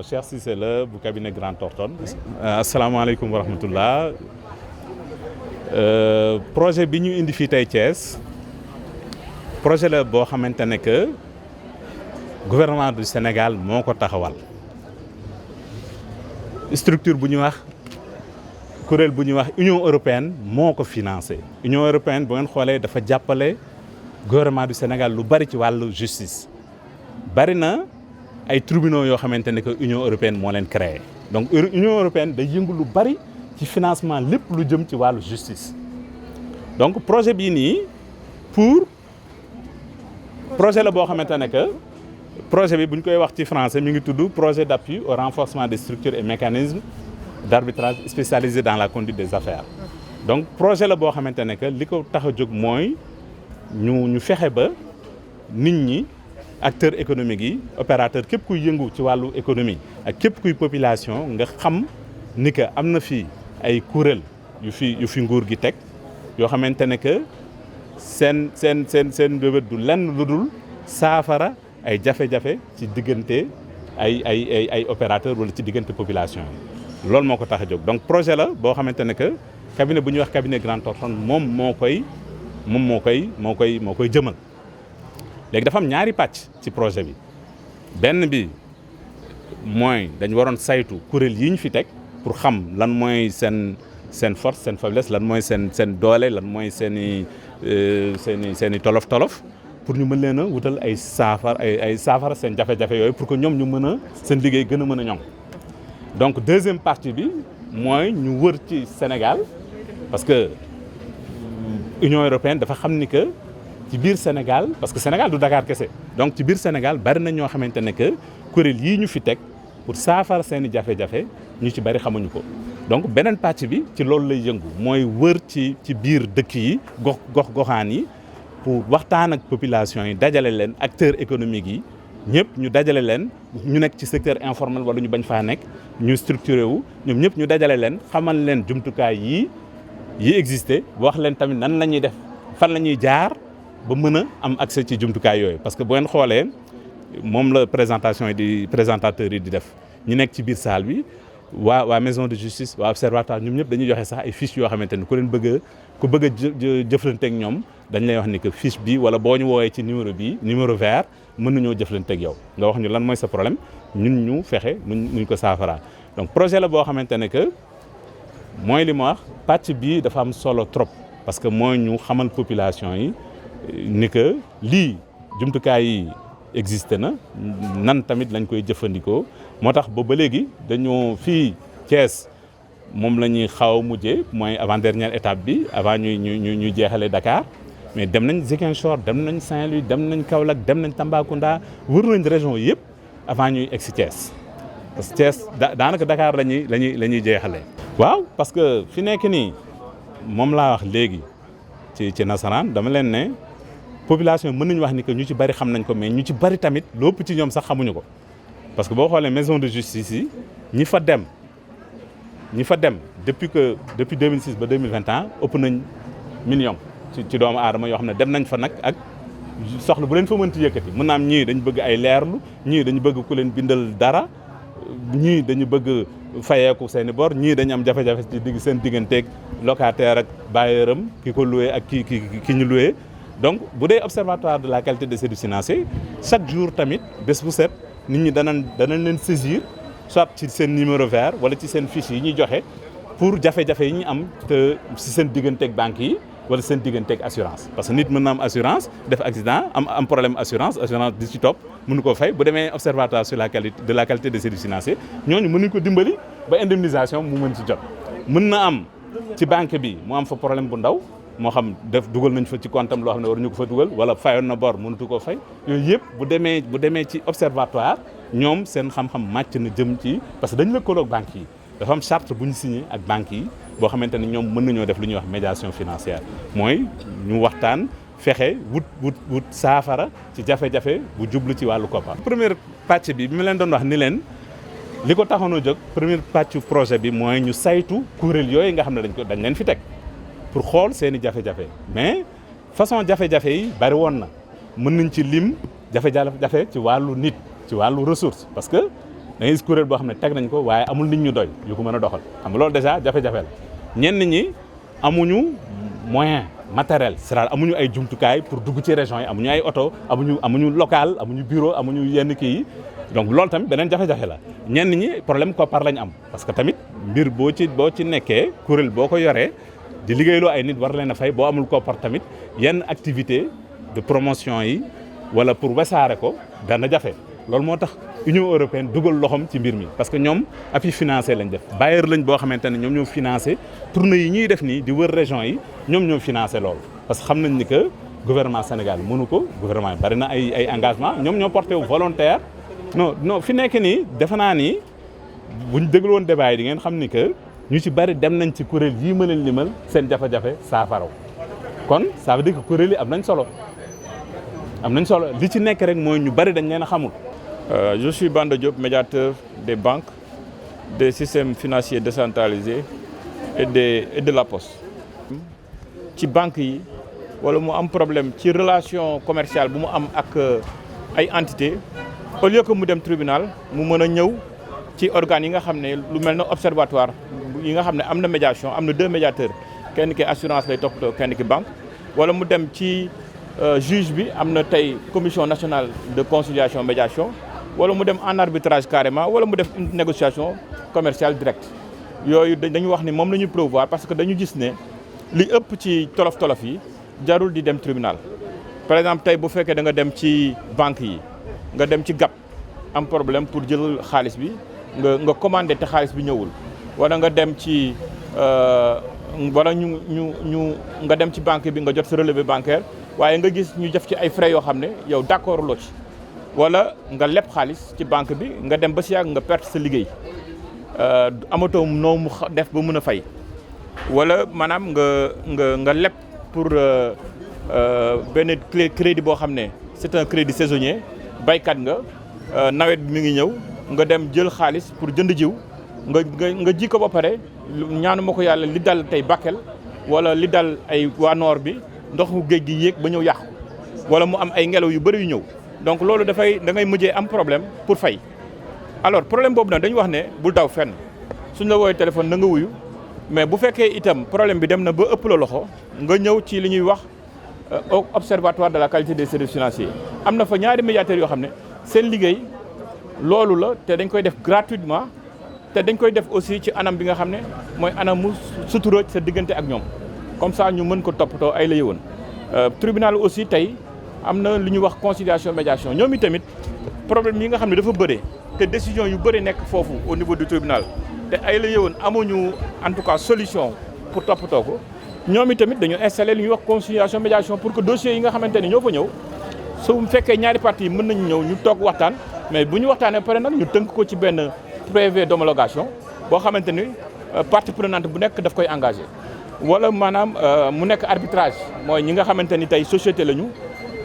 Cheikh Cissé la bu cabinet Grand Thornton. asalaamaaleykum wa rahmatullah. Projet bi ñu indi fii tey Thiès projet la boo xamante ne que gouvernement du Sénégal moo ko taxawal. Structure bu ñuy wax kuréel bu ñuy wax Union européenne moo ko financé. Union européenne bu ngeen xoolee dafa jàppale gouvernement du Sénégal lu bari ci wàllu justice. Bari na ay tribunaux yoo xamante ne que Union européenne moo leen créé donc Union européenne day yëngu lu bari ci financement lépp lu jëm ci wàllu justice. Donc projet bii nii projet la boo xamante ne que projet bi bu ñu koy wax ci français mi ngi tudd projet d'appui au renforcement des structures et mécanismes d'arbitrage spécialisés dans la conduite des affaires. Donc projet la boo xamante ne que li ko tax a jóg mooy ñu fexe ba nit ñi acteurs économiques yi opérateurs képp kuy yëngu ci wàllu économie ak képp kuy population nga xam ni que am na fi ay kuréel yu fi nguur gi teg yoo xamante ne que seen bébét du lenn lu dul saafara ay jafe-jafe ci diggante ay opérateurs wala ci diggante population yi loolu moo ko tax a jóg. Donc projet la boo xamante ne que cabinet bu ñuy wax cabinet Grand Thornton moom moo koy jëmal. léegi dafa am ñaari pàcc ci projet bi benn bi mooy dañu waroon saytu kuréel yi ñu fi teg pour xam lan mooy seen force seen faiblesse lan mooy seen doole lan mooy seen i tolof pour ñu mën leen a wutal ay saafara seen jafe-jafe yooyu pour que ñoom ñu mën a seen liggéey gën a mën a ñoŋ. Donc deuxième partie bi mooy ñu wër ci Sénégal parce que Union européenne dafa xam ni que ci biir Sénégal parce que Sénégal du Dakar kese donc ci biir Sénégal bari na ñoo xamante ne que kuréel yii ñu fi teg pour saafara seen i jafe-jafe ñu ci bari xamuñu ko. Donc beneen pàcc bi ci loolu lay yëngu mooy wër ci biir dëkk yi goxaan yi pour waxtaan ak population yi dajale leen acteurs économiques yi ñëpp ñu dajale leen ñu nekk ci secteur informel wala ñu bañ faa nekk ñu structuré wu ñoom ñëpp ñu dajale leen xamal leen jumtukaay yi existé wax leen tamit nan la ñuy def fan la ñuy jaar ba mën a am accès ci jumtukaay yooyu. Parce que bu ngeen xoolee moom la présentateurs yi di def ñu nekk ci biir salle bi waa maison de justice waa observatoire ñoom ñëpp dañuy joxe sax ay fiches yoo xamante ni ku bëgg a jëflanteeg ñoom dañ lay wax ni que fiche bi wala boo ñu woowee ci numéro vert mën nañoo jëflanteeg yow nga wax ñu lan mooy sa problème ñun ñu fexe nuñ ko saafaraa. Donc projet la boo xamante ne que mooy li ma wax pàcc bii dafa am solo trop parce que mooy ñu xamal population yi ni que lii jumtukaay yi existé na nan tamit lañ koy jëfandikoo moo tax ba léegi dañoo fii Thiès moom la ñuy xaw a mujjee mooy avant dernière étape bi avant ñuy jeexale Dakar mais dem nañ Ziguinchor dem nañ Saint-Louis dem nañ Kaolack dem nañ Tambacounda wër nañ région yëpp avant ñuy egg si Thiès parce que Thiès daanaka Dakar la ñuy jeexalee. waaw parce que fi nekk nii moom laa wax léegi ci nasaraan dama leen ne population mën nañu wax ni que ñu ci bari xam nañ ko mais ñu ci bari tamit lépp ci ñoom sax xamuñu ko parce que boo xoolee maison de justice yi ñi fa dem depuis 2006 ba 2021 ëpp nañ million ci doomu aadama yoo xam ne dem nañ fa nag ak soxla bu leen fa mënti yëkkati mën naa am ñii dañu bëgg ay leerlu ñii dañu bëgg ku leen bindal dara ñii dañu bëgg fayeeku seeni bor ñii dañu am jafe-jafe ci seen digganteeg locataire ak bailleuram ki ko loué ak ki ñu loué. Donc bu dee observatoire de la qualité des services financiers chaque jour tamit bés bu set nit ñi danañ leen saisir soit ci seen numéro vert wala ci seen fiche yi ñuy joxe pour jafe-jafe yi ñu am te ci seen digganteeg banque yi wala seen digganteeg assurance. Parce que nit mën na am assurance def accident am problème assurance di ci topp mënu ko fay bu demee observatoire sur la qualité des services financiers ñooñu mënuñ ko dimbali ba indemnisation mu mën ci jot. Mën na am ci banque bi mu am fa problème bu ndaw. moo xam dugal nañ fa ci comptam loo xam ne waruñu ko fa dugal wala fayoon na bor mënatu koo fay yooyu yëpp bu demee ci observatoire ñoom seen xam-xam màcc na jëm ci parce que dañu lëkkaloo ak banques yi dafa am charte bu ñu signé ak banques yi boo xamante ne ñoom mën nañoo def lu ñuy wax médiation financière mooy ñu waxtaan fexe wut saafara ci jafe-jafe bu jublu ci wàllu koppar. Première pàcc bi ma leen doon wax ni leen li ko taxoon a jóg première pàccu projet bi mooy ñu saytu kuréel yooyu nga xam ne dañ leen fi teg. pour xool seeni jafe-jafe mais façon jafe-jafe yi bari woon na mën nañ ci lim jafe-jafe ci wàllu nit ci wàllu ressource parce que da ngay gis kuréel boo xam ne teg nañ ko waaye amul nit ñu doy yu ko mën a doxal xam nga loolu déjà jafe-jafe la ñenn ñi amuñu moyen matériel c'est-à-dire amuñu ay jumtukaay pour dugg ci région yi amuñu ay oto amuñu local amuñu bureau amuñu yenn kii yi donc loolu tamit beneen jafe-jafe la ñenn ñi problème koppar lañ am parce que tamit mbir boo ci nekkee kuréel boo ko yoree di liggéeyloo ay nit war leen a fay boo amul koppar tamit yenn activité de promotion yi wala pour wasaare ko dana jafe loolu moo tax Union européenne dugal loxom ci mbir mi parce que ñoom appui financier lañ def bailleur lañ boo xamante ne ñoom ñoo financé tournée yi ñuy def nii di wër région yi ñoom ñoo financé loolu parce que xam nañ ni que gouvernement Sénégal mënu ko gouvernement yi bari na ay engagement ñoom ñoo porté wu volontaire non fi nekk nii defe naa ni buñ déglu woon débat yi di ngeen xam ni que ñu ci bari dem nañ ci kuréel yii ma leen limal seen jafe-jafe saafaraw kon ça veut dire que kuréel yi am nañ solo li ci nekk rek mooy ñu bari dañ leen a xamul. Je suis Banda Diop, médiateur des banques, des systèmes financiers décentralisés et de la Poste. Ci banque yi wala mu am problème ci relation commerciale bu mu am ak ay entité au lieu que mu dem tribunal mu mën a ñëw ci organes yi nga xam ne lu mel na observatoire yi nga xam ne am na médiation am na 2 médiateurs kenn ki assurance lay toppatoo kenn ki banque wala mu dem ci juge bi am na tey commission nationale de conciliation médiation wala mu dem en arbitrage carrément wala mu def une négociation commerciale directe yooyu dañu wax ni moom la ñu prévoir parce que dañu gis ne li ëpp ci tolof-tolof yi jarul di dem tribunal par exemple tey bu fekkee da nga dem ci banque yi nga dem ci GAP am problème pour jël xaalis bi nga commandé te xaalis bi ñëwul wala nga dem ci wala nga dem ci banque bi nga jot sa relevé bancaire waaye nga gis ñu def ci ay frais yoo xam ne yow d'accord loo ci wala nga leb xaalis ci banque bi nga dem ba si yàgg nga perte sa liggéey amatoo noo mu def ba mën a fay wala maanaam nga leb pour benn crédit boo xam ne c'est un crédit saisonnier baykat nga nawet bi mi ngi ñëw nga dem jël xaalis pour jënd jiw nga ji ko ba pare ñaanu ma ko yàlla li dal tey Bakel wala li dal ay waa noor bi ndoxu géej gi yéeg ba ñëw yàqu wala mu am ay ngelaw yu bëri yu ñëw donc loolu da ngay mujjee am problème pour fay alors problème boobu nag dañu wax ne bul daw fenn suñ la woowee téléphone na nga wuyu mais bu fekkee itam problème bi dem na ba ëpp la loxo nga ñëw ci li ñuy wax observatoire de la qualité des services financiers am na fa ñaari médiateurs yoo xam ne seen liggéey loolu la te dañ koy def gratuitement te dañ koy def aussi ci anam bi nga xam ne mooy anam mu sutura sa diggante ak ñoom comme ça ñu mën ko toppatoo ay la yëwoon tribunal aussi tey am na lu ñuy wax conciliation médiation ñoom itamit problème yi nga xam ne dafa bëre te décision yu bëri nekk foofu au niveau du tribunal te ay la yëwoon amuñu en tout cas solution pour toppatoo ko ñoom itamit dañu installé lu ñuy wax conciliation médiation pour que dossiers yi nga xamante ni ñoo fa ñëw su fekkee ñaari parties mën nañu ñëw ñu toog waxtaan mais bu ñu waxtaanee pare nag ñu tënk ko ci benn PV d'homologation boo xamante ni partie prenante bu nekk daf koy engagé wala maanaam mu nekk arbitrage mooy ñi nga xamante ni tey société lañu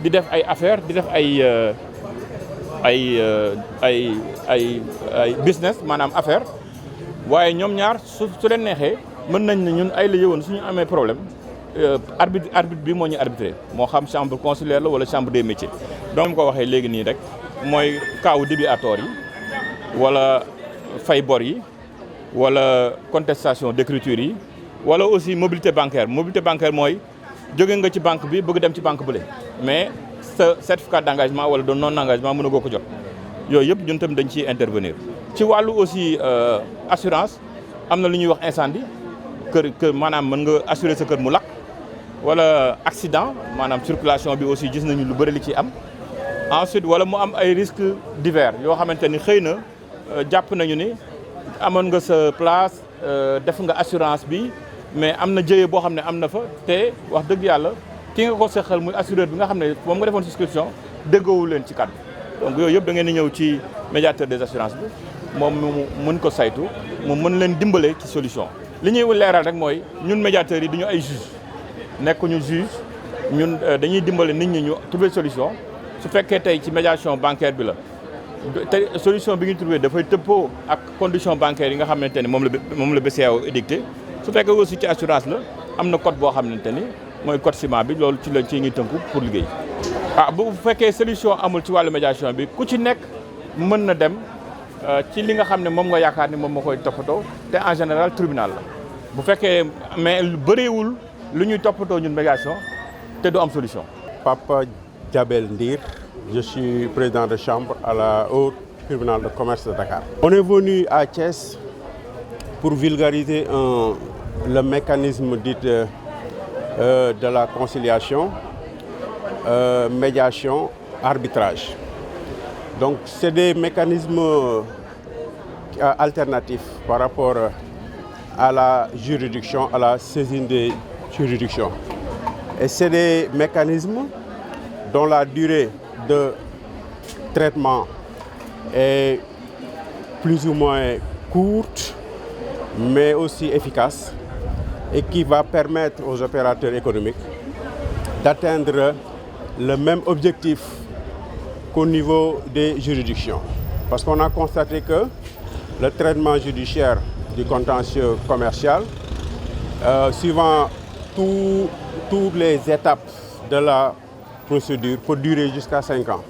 di def ay affaires di def ay business maanaam affaire waaye ñoom ñaar su leen neexee mën nañ ne ñun ay la yëwoon suñu amee problème arbitre bi moo ñu arbitré moo xam chambre consulaire la wala chambre des métiers. donc ko waxee léegi nii rek mooy kaawu débiteur yi wala fay bor yi wala contestation d'écriture yi wala aussi mobilité bancaire mooy jóge nga ci banque bi bëgg dem ci banque bële mais sa certificat d'engagement wala de non engagement mën a goo ko jot yooyu yëpp ñun tamit dañ ciy intervenir. ci wàllu aussi assurance am na lu ñuy wax incendie kër maanaam mën nga assurer sa kër mu lakk wala accident maanaam circulation bi aussi gis nañu lu bëri li ci am ensuite wala mu am ay risques divers yoo xamante ni xëy na jàpp nañu ni amoon nga sa place def nga assurance bi mais am na jëye boo xam ne am na fa te wax dëgg yàlla ki nga ko seqal muy assureur bi nga xam ne moom nga defoon souscription déggoowul leen ci kàddu donc yooyu yëpp da ngeen di ñëw ci médiateur des assurances bi moom mu mën ko saytu mu mën leen dimbale ci solution. li ñuy leeral rek mooy ñun médiateurs yi duñu ay juge nekkuñu juge ñun dañuy dimbale nit ñi ñu trouver solution su fekkee tey ci médiation bancaire bi la te solution bi ñu trouver dafay tëppoo ak condition bancaire yi nga xamante ni moom la BCEAO édicté su fekkee aussi ci assurance la am na code boo xamante ni mooy code ciment bi loolu ci la ci ñuy tënku pour liggéey. bu fekkee solution amul ci wàllu médiation bi ku ci nekk mën na dem ci li nga xam ne moom nga yaakaar ni moom moo koy toppatoo te en général tribunal la bu fekkee mais bëriwul lu ñuy toppatoo ñun médiation te du am solution. Papa Diabel Ndir, je suis président de chambre au tribunal de commerce de Dakar. On est venu à Thiès pour vulgariser le mécanisme dit de la conciliation, médiation, arbitrage. Donc c'est des mécanismes alternatifs par rapport à la juridiction, à la saisine des juridictions. Et c'est des mécanismes dont la durée de traitement est plus ou moins courte, mais aussi efficace, et qui va permettre aux opérateurs économiques d'atteindre le même objectif qu'au niveau des juridictions. Parce qu'on a constaté que le traitement judiciaire du contentieux commercial, suivant toutes les étapes de la procédure, peut durer jusqu'à 5 ans.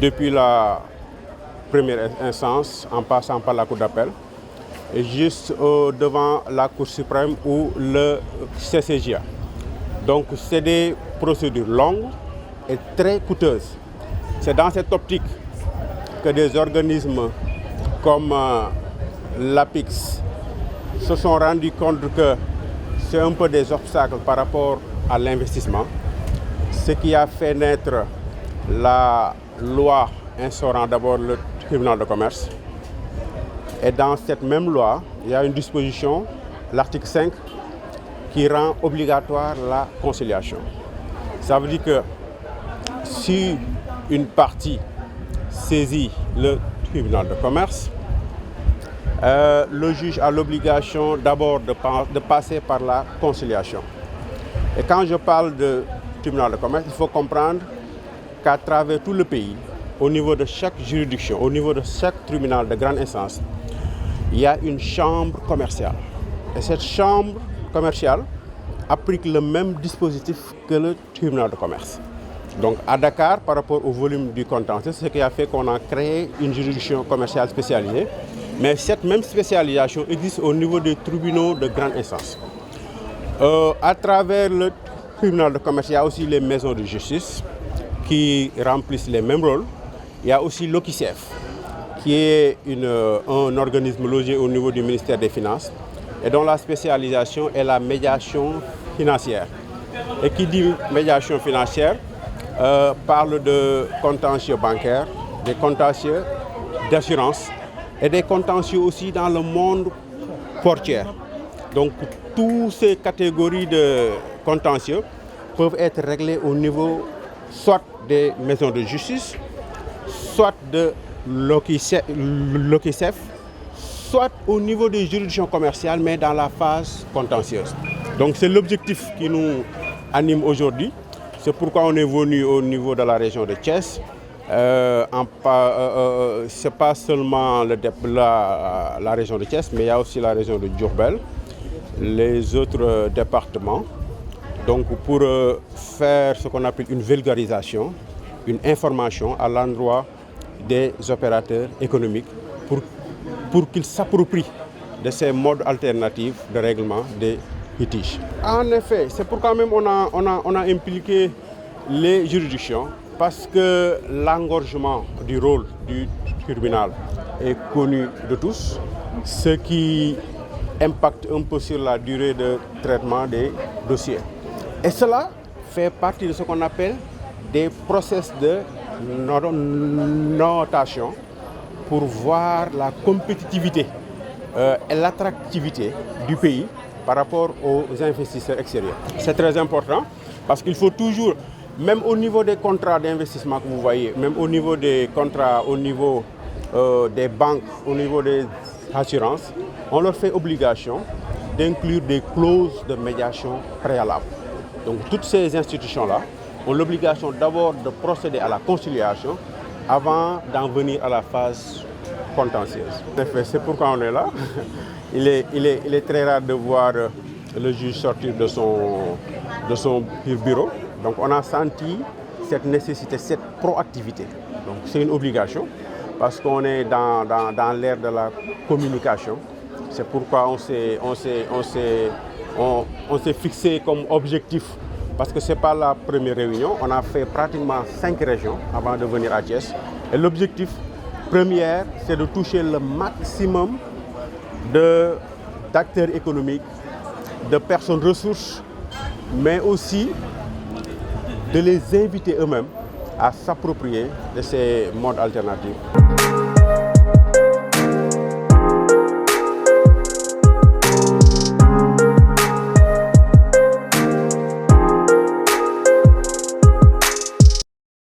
Depuis la première instance, en passant par la Cour d'appel, et juste devant la Cour suprême ou le CCJA. Donc c'est des procédures longues et très coûteuses. C'est dans cette optique que des organismes comme l'APIX se sont rendus compte que c'est un peu des obstacles par rapport à l'investissement, ce qui a fait naître la loi instaurant d'abord le tribunal de commerce. Et dans cette même loi, il y a une disposition, l'article 5, qui rend obligatoire la conciliation. Ça veut dire que si une partie saisit le tribunal de commerce, le juge a l'obligation d'abord de passer par la conciliation. Et quand je parle de tribunal de commerce, il faut comprendre qu'à travers tout le pays, au niveau de chaque juridiction, au niveau de chaque tribunal de grande instance, il y a une chambre commerciale. Et cette chambre commerciale applique le même dispositif que le tribunal de commerce. Donc à Dakar, par rapport au volume du contentieux, c'est ce qui a fait qu'on a créé une juridiction commerciale spécialisée. Mais cette même spécialisation existe au niveau des tribunaux de grande instance. À travers le tribunal de commerce, il y a aussi les maisons de justice qui remplissent les mêmes rôles. Il y a aussi l'OQCF, qui est un organisme logé au niveau du ministère des Finances et dont la spécialisation est la médiation financière. Et qui dit médiation financière parle de contentieux bancaires, des contentieux d'assurance et des contentieux aussi dans le monde portuaire. Donc toutes ces catégories de contentieux peuvent être réglés au niveau soit des maisons de justice, soit de l'OQCF, soit au niveau des juridictions commerciales, mais dans la phase contentieuse. Donc c'est l'objectif qui nous anime aujourd'hui. C'est pourquoi on est venu au niveau de la région de Thiès. Ce n'est pas seulement la région de Thiès, mais il y a aussi la région de Diourbel, les autres départements. Donc pour faire ce qu'on appelle une vulgarisation, une information à l'endroit des opérateurs économiques pour qu'ils s'approprient de ces modes alternatifs de règlement des litiges. En effet, c'est pourquoi même on a impliqué les juridictions, parce que l'engorgement du rôle du tribunal est connu de tous, ce qui impacte un peu sur la durée de traitement des dossiers. Et cela fait partie de ce qu'on appelle des process de notation pour voir la compétitivité et l'attractivité du pays par rapport aux investisseurs extérieurs. C'est très important parce qu'il faut toujours, même au niveau des contrats d'investissement que vous voyez, même au niveau des contrats, au niveau des banques, au niveau des assurances, on leur fait obligation d'inclure des clauses de médiation préalables. Donc toutes ces institutions-là ont l'obligation d'abord de procéder à la conciliation avant d'en venir à la phase contentieuse. En effet, c'est pourquoi on est là. Il est très rare de voir le juge sortir de son bureau. Donc on a senti cette nécessité, cette proactivité. Donc c'est une obligation parce qu'on est dans l'ère de la communication. C'est pourquoi on s'est fixé comme objectif, parce que ce n'est pas la première réunion, on a fait pratiquement 5 régions avant de venir à Thiès. Et l'objectif premier, c'est de toucher le maximum d'acteurs économiques, de personnes ressources, mais aussi de les inviter eux-mêmes à s'approprier de ces modes alternatifs.